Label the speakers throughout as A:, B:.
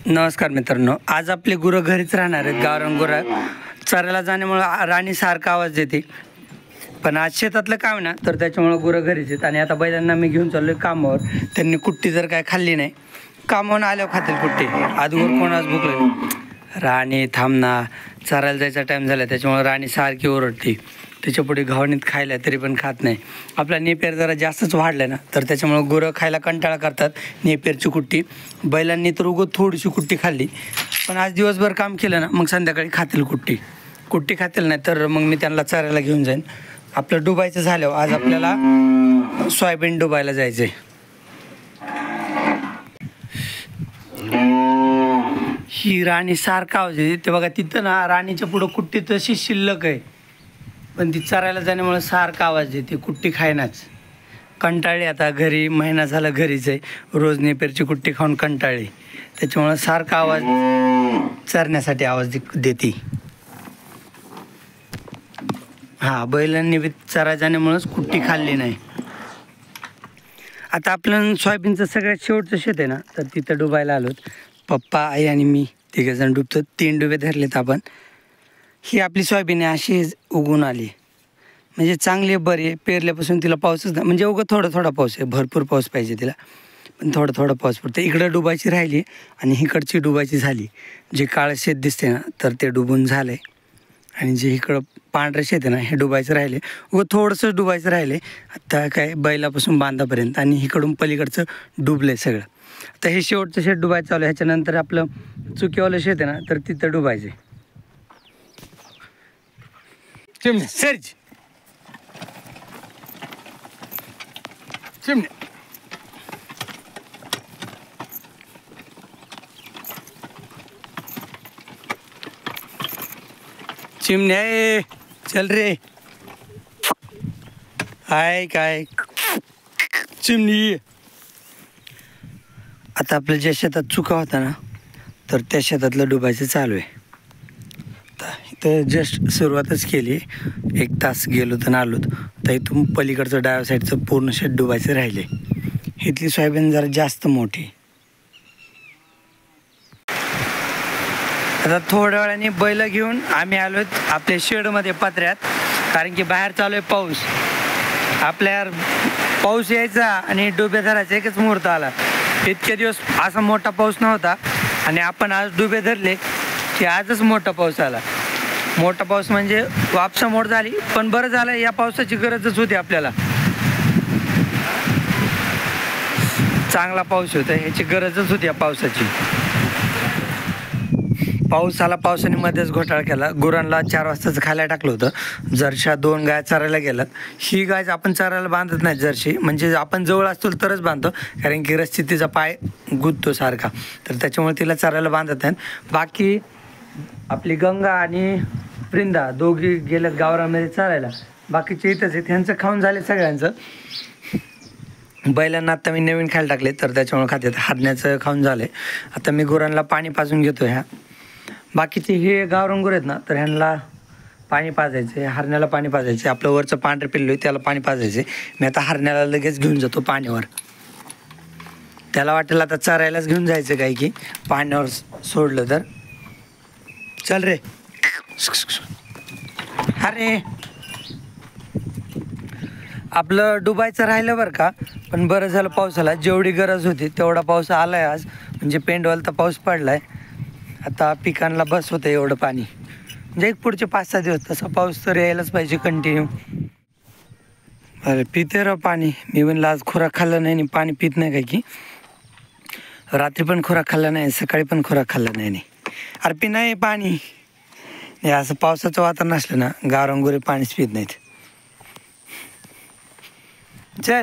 A: नमस्कार मित्रांनो, आज आपले गुरं घरीच राहणार आहेत. गावरान गुरं चरायला जाण्यामुळं राणी सारखा आवाज देते. पण आज शेतातलं काम ना, तर त्याच्यामुळं गुरं घरीच आहेत. आणि आता बैलांना मी घेऊन चाललोय कामावर. त्यांनी कुट्टी जर काय खाल्ली नाही, कामावून आल्यावर खातील कुट्टी. आजवर कोण आज भुकलं. राणी थांबना, चरायला जायचा टाईम झाला त्याच्यामुळं राणी सारखी ओरडते. त्याच्यापुढे घावणीत खायला तरी पण खात नाही. आपला नेपेर जरा जास्तच वाढलं ना, तर त्याच्यामुळं गुरं खायला कंटाळा करतात. नेपेरची कुट्टी बैलांनी तर उगं थोडीशी कुट्टी खाल्ली, पण आज दिवसभर काम केलं ना, मग संध्याकाळी खातील कुट्टी खातील नाही तर मग मी त्यांना चरायला घेऊन जाईन. आपलं डुबायचं झाल्यावर आज आपल्याला सोयाबीन डुबायला जायचं आहे. ही राणी सारखा आवाज येते ते बघा. तिथं ना राणीच्या पुढं कुट्टी तशी शिल्लक आहे, पण ती चरायला जाण्यामुळे सारखा आवाज देते. कुट्टी खायनाच कंटाळली. आता घरी महिना झाला घरीच आहे. रोज नेपेरची कुट्टी खाऊन कंटाळली, त्याच्यामुळं सारखा आवाज चरण्यासाठी आवाज देते. हां, बैलांनी बी चरायला जाण्यामुळंच कुट्टी खाल्ली नाही. आता आपलं सोयाबीनचं सगळ्यात शेवटचं शेत आहे ना, तर तिथं डुबायला आलोत. पप्पा, आई आणि मी तिघंजण डुबतो. 3 डुबे धरलेत आपण. ही आपली सोयाबीन आहे, अशी उगून आली. म्हणजे चांगली बरी आहे. पेरल्यापासून तिला पाऊसच नाही, म्हणजे उगं थोडा पाऊस आहे. भरपूर पाऊस पाहिजे तिला, पण थोडा पाऊस पडतो. इकडं डुबायची राहिली आणि इकडची डुबायची झाली. जे काळं शेत दिसते ना, तर ते डुबून झालं आहे. आणि जे इकडं पांढरं शेत आहे ना, हे डुबायचं राहिले. व थोडंसं डुबायचं राहिले. आता काय बैलापासून बांधापर्यंत, आणि इकडून पलीकडचं डुबलं आहे सगळं. आता हे शेवटचं शेत डुबायचं चालू आहे. ह्याच्यानंतर आपलं चुकीवालं शेत आहे ना, तर तिथं डुबायचं आहे. सर्ज चिमणे चिमणे चल रे. हाय काय चिमणी. आता आपल्या ज्या शेतात चुका होता ना, तर त्या शेतातलं डुबायचं चालू आहे. तर जस्ट सुरुवातच केली. 1 तास गेलो तर आलो. तर इथून पलीकडचं डाव्या साईडचं पूर्ण शेत डुबायचं राहिले. इथली सोयाबीन जरा जास्त मोठी. आता थोड्या वेळाने बैल घेऊन आम्ही आलो आपल्या शेडमध्ये पत्र्यात, कारण की बाहेर चालू आहे पाऊस. आपल्या पाऊस यायचा आणि डुबे धरायचा एकच मुहूर्त आला. इतके दिवस असा मोठा पाऊस नव्हता, आणि आपण आज डुबे धरले की आजच मोठा पाऊस आला. मोठा पाऊस म्हणजे वापसामोड झाली, पण बरं झालं. या पावसाची गरजच होती आपल्याला. चांगला पाऊस होता, ह्याची गरजच होती या पावसाची. पाऊस आला, पावसाने मध्येच घोटाळा केला. गुरांना 4 वाजताच खायला टाकलं होतं. जरशा 2 गाय चरायला गेलात. ही गाय आपण चरायला बांधत नाही जर्शी, म्हणजे आपण जवळ असतो तरच बांधतो, कारण की रस्ती तिचा पाय गुंततो सारखा, तर त्याच्यामुळे तिला चरायला बांधत नाहीत. बाकी आपली गंगा आणि वृंदा दोघी गेल्यात गावरामध्ये चरायला. बाकीचे इथंच आहेत. ह्यांचं खाऊन झाले सगळ्यांचं. बैलांना आता मी नवीन खायला टाकले, तर त्याच्यामुळे खात्यात. हरण्याचं खाऊन झाले. आता मी गुरांना पाणी पाजून घेतो. ह्या बाकीचे हे गावरान गुरं आहेत ना, तर ह्यांना पाणी पाजायचे. हरण्याला पाणी पाजायचे. आपलं वरचं पांढरं पिल्लू आहे त्याला पाणी पाजायचे. मी आता हरण्याला लगेच घेऊन जातो पाण्यावर. त्याला वाटेल आता चरायलाच घेऊन जायचं काय की पाण्यावर सोडलं तर. चल रे. अरे आपलं डुबायचं राहिलं बरं का, पण बरं झालं पाऊस आला. जेवढी गरज होती तेवढा पाऊस आला आहे आज. म्हणजे पेंडवाला तर पाऊस पडला आहे. आता पिकांना बस होतं एवढं पाणी. म्हणजे एक पुढचे 5-6 दिवस तसा पाऊस तर यायलाच पाहिजे कंटिन्यू. अरे पिते राव पाणी. मी म्हणलं आज खुराक खाल्ला नाही आणि पाणी पित नाही काय की. रात्री पण खुराक खाल्ला नाही, सकाळी पण खुराक खाल्ला नाही. अरे पी नाही पाणी. हे असं पावसाचं वातावरण असलं ना, गावरान गुरे पाणीच पित नाहीत. चल.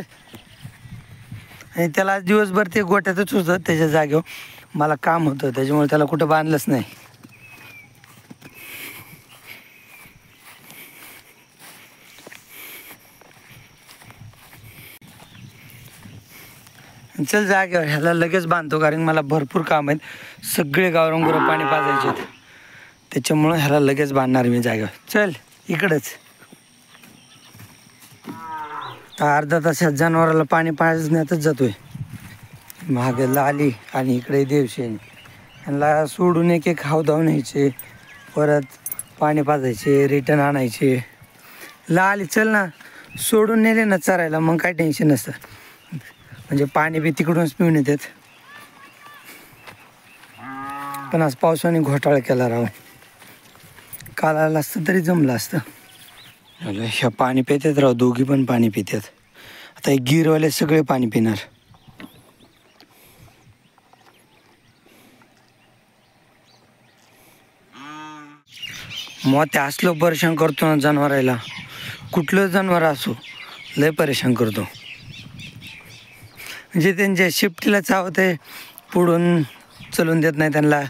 A: आणि त्याला दिवसभर ते गोठ्यातच होतं. त्याच्या जागेवर मला काम होतं, त्याच्यामुळे त्याला कुठं बांधलंच नाही. चल जागेवर. ह्याला लगेच बांधतो, कारण मला भरपूर काम आहेत. सगळे गावरान गुरं पाणी पाजायचे आहेत, त्याच्यामुळं ह्याला लगेच बांधणार मी जागेवर. चल इकडंच. अर्धा तासात जनावराला पाणी पाजण्यातच जातोय. महागला आली आणि इकडे देवशेनी. यांना सोडून एक एक हाव धावून न्यायचे, परत पाणी पाजायचे, रिटर्न आणायचे. आली चल ना, सोडून नेले ना चरायला मग काय टेन्शन नसतं. म्हणजे पाणी बी तिकडूनच पिऊन येतात. पण आज पावसाने घोटाळा केला राव. काल आलं असतं तरी जमलं असतं. ह्या पाणी पितात राव, दोघी पण पाणी पितात. आता हे गिरवाले सगळे पाणी पिणार. मग ते असलं परेशान करतो ना जनावराला, कुठलं जनावर असो लय परेशान करतो. म्हणजे त्यांच्या शिफ्टीला चावते, पुढून चलून देत नाही त्यांना.